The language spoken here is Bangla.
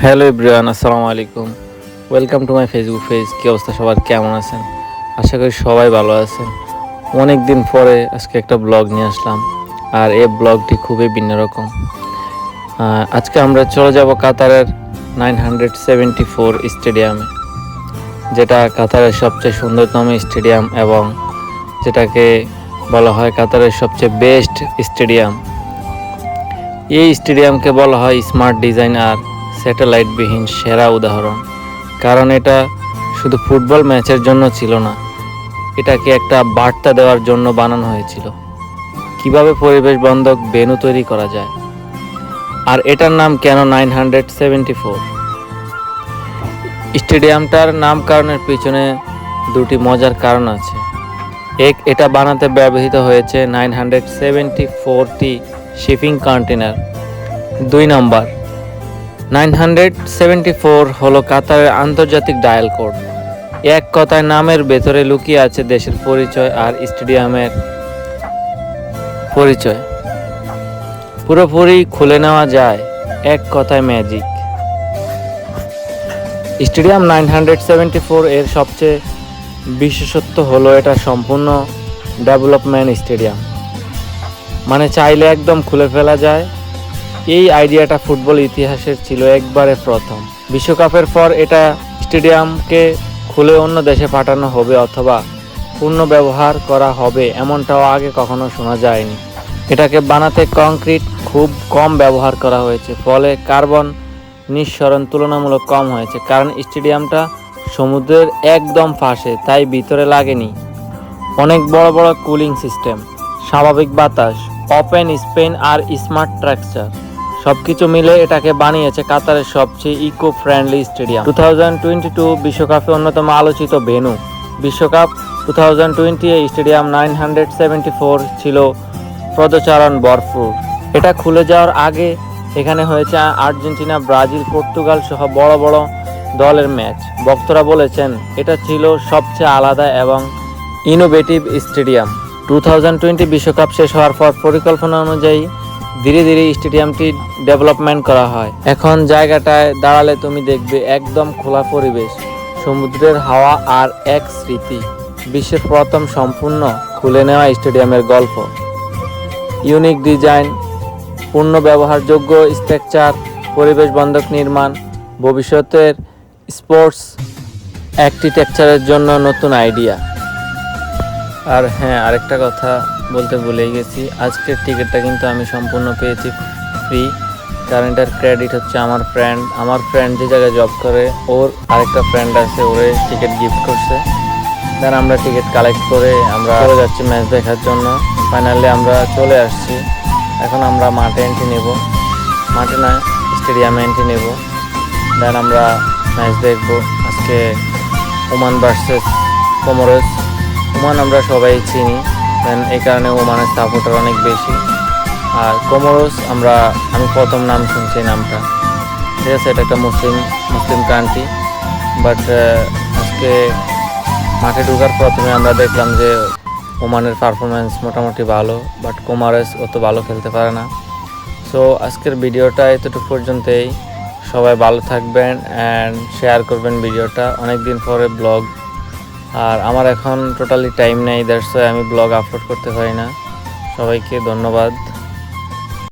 হ্যালো এভরিওয়ান, আসসালামু আলাইকুম। Welcome to my Facebook page. কী অবস্থা সবার, কেমন আছেন? আশা করি সবাই ভালো আছেন। অনেক দিন পরে আজকে একটা ব্লগ নিয়ে আসলাম, আর এই ব্লগটি খুবই ভিন্ন রকম। আজকে আমরা চলে যাব কাতারের 974 স্টেডিয়ামে, যেটা কাতারের সবচেয়ে সুন্দরতম স্টেডিয়াম এবং যেটাকে বলা হয় কাতারের সবচেয়ে বেস্ট স্টেডিয়াম। এই স্টেডিয়ামকে বলা হয় স্মার্ট ডিজাইন আর স্যাটেলাইটবিহীন সেরা উদাহরণ। কারণ এটা শুধু ফুটবল ম্যাচের জন্য ছিল না, এটাকে একটা বার্তা দেওয়ার জন্য বানানো হয়েছিল কিভাবে পরিবেশ বান্ধব ভেন্যু তৈরি করা যায়। আর এটার নাম কেন 974? স্টেডিয়ামটার নামকরণের পিছনে দুটি মজার কারণ আছে। এটা বানাতে ব্যবহৃত হয়েছে 974টি শিপিং কন্টেনার। 2 নম্বর, 974 হলো কাতারের আন্তর্জাতিক ডায়াল কোড। এক কথায় নামের ভেতরে লুকিয়ে আছে দেশের পরিচয় আর স্টেডিয়ামের পরিচয়। পুরোপুরি খুলে নেওয়া যায়, এক কথায় ম্যাজিক। স্টেডিয়াম 974 এর সবচেয়ে বিশেষত্ব হলো এটা সম্পূর্ণ ডেভেলপমেন্ট স্টেডিয়াম, মানে চাইলে একদম খুলে ফেলা যায়। এই আইডিয়াটা ফুটবল ইতিহাসের ছিল একবারে প্রথম। বিশ্বকাপের পর এটা স্টেডিয়ামকে খুলে অন্য দেশে পাঠানো হবে অথবা পূর্ণ ব্যবহার করা হবে, এমনটাও আগে কখনো শোনা যায়নি। এটাকে বানাতে কংক্রিট খুব কম ব্যবহার করা হয়েছে, ফলে কার্বন নিঃসরণ তুলনামূলক কম হয়েছে। কারণ স্টেডিয়ামটা সমুদ্রের একদম পাশে, তাই ভিতরে লাগেনি অনেক বড় বড় কুলিং সিস্টেম, স্বাভাবিক বাতাস, ওপেন স্পেন আর স্মার্ট স্ট্রাকচার সবকিছু মিলে এটাকে বানিয়েছে কাতারের সবচেয়ে ইকো ফ্রেন্ডলি স্টেডিয়াম। 2022 বিশ্বকাপে অন্যতম আলোচিত ভেন্যু। বিশ্বকাপ 2020 স্টেডিয়াম 974 ছিল পদচারণ ভরপুর। এটা খুলে যাওয়ার আগে এখানে হয়েছে আর্জেন্টিনা, ব্রাজিল, পর্তুগাল সহ বড় বড় দলের ম্যাচ। বক্তারা বলেছেন এটা ছিল সবচেয়ে আলাদা এবং ইনোভেটিভ স্টেডিয়াম। 2020 বিশ্বকাপ শেষ হওয়ার পর পরিকল্পনা অনুযায়ী ধীরে ধীরে স্টেডিয়ামটি ডেভেলপমেন্ট করা হয়। এখন জায়গাটায় দাঁড়ালে তুমি দেখবে একদম খোলা পরিবেশ, সমুদ্রের হাওয়া আর এক স্মৃতি। বিশ্বের প্রথম সম্পূর্ণ খুলে নেওয়া স্টেডিয়ামের গল্প। ইউনিক ডিজাইন, পূর্ণ ব্যবহারযোগ্য স্ট্রাকচার, পরিবেশ বান্ধব নির্মাণ, ভবিষ্যতের স্পোর্টস আর্কিটেকচারের জন্য নতুন আইডিয়া। আর হ্যাঁ, আরেকটা কথা বলতে ভুলেই গেছি, আজকের টিকিটটা কিন্তু আমি সম্পূর্ণ পেয়েছি ফ্রি। কারণ এটার ক্রেডিট হচ্ছে আমার ফ্রেন্ড যে জায়গায় জব করে, ওর আরেকটা ফ্রেন্ড আছে, ওরে টিকিট গিফট করছে। দেন আমরা টিকিট কালেক্ট করে আমরা চলে যাচ্ছি ম্যাচ দেখার জন্য। ফাইনালি আমরা চলে আসছি। এখন আমরা মাঠে এন্ট্রি নেব, মাঠে না স্টেডিয়ামে এন্ট্রি নেব। দেন আমরা ম্যাচ দেখব। আজকে ওমান ভার্সেস কোমোরস। ওমান আমরা সবাই চিনি, দেন এই কারণে ওমানের সাপোর্টার অনেক বেশি। আর কোমোরস আমি প্রথম নাম শুনছি নামটা, ঠিক আছে, এটা একটা মুসলিম কান্ট্রি। বাট আজকে মাঠে ঢোকার প্রথমে আমরা দেখলাম যে ওমানের পারফরমেন্স মোটামুটি ভালো, বাট কোমোরস অত ভালো খেলতে পারে না। সো আজকের ভিডিওটা এতটুকু পর্যন্তই। সবাই ভালো থাকবেন অ্যান্ড শেয়ার করবেন ভিডিওটা। অনেক দিন পরে ব্লগ, আর আমার এখন টোটালি টাইম নেই, দ্যাটস ওয়াই আমি ব্লগ আপলোড করতে পারি না। সবাইকে ধন্যবাদ।